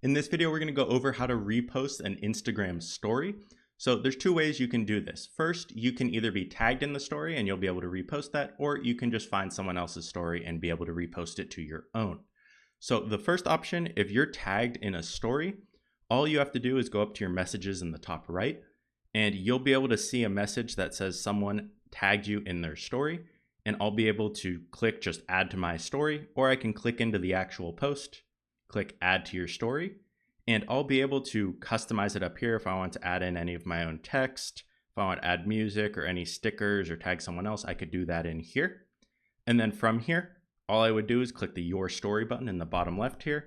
In this video, we're going to go over how to repost an Instagram story. So there's two ways you can do this. First, you can either be tagged in the story and you'll be able to repost that, or you can just find someone else's story and be able to repost it to your own. So the first option, if you're tagged in a story, all you have to do is go up to your messages in the top right, and you'll be able to see a message that says someone tagged you in their story, and I'll be able to click just add to my story, or I can click into the actual post, click add to your story, and I'll be able to customize it up here if I want to add in any of my own text. If I want to add music or any stickers or tag someone else, I could do that in here. And then from here, all I would do is click the Your Story button in the bottom left here.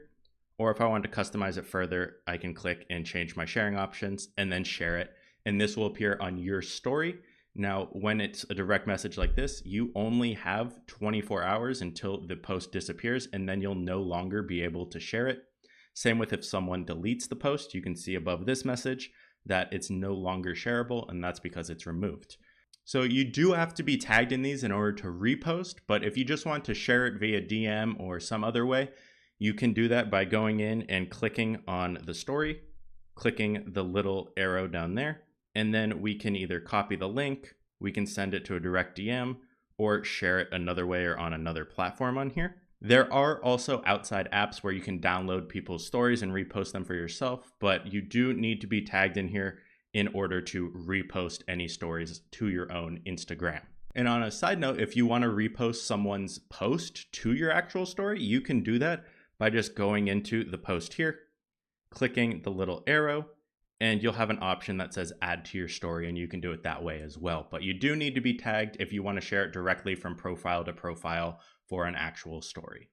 Or if I want to customize it further, I can click and change my sharing options and then share it. And this will appear on your story. Now, when it's a direct message like this, you only have 24 hours until the post disappears, and then you'll no longer be able to share it. Same with if someone deletes the post, you can see above this message that it's no longer shareable, and that's because it's removed. So you do have to be tagged in these in order to repost, but if you just want to share it via DM or some other way, you can do that by going in and clicking on the story, clicking the little arrow down there, and then we can either copy the link, we can send it to a direct DM, or share it another way or on another platform on here. There are also outside apps where you can download people's stories and repost them for yourself, but you do need to be tagged in here in order to repost any stories to your own Instagram. And on a side note, if you want to repost someone's post to your actual story, you can do that by just going into the post here, clicking the little arrow, and you'll have an option that says add to your story, and you can do it that way as well. But you do need to be tagged if you want to share it directly from profile to profile for an actual story.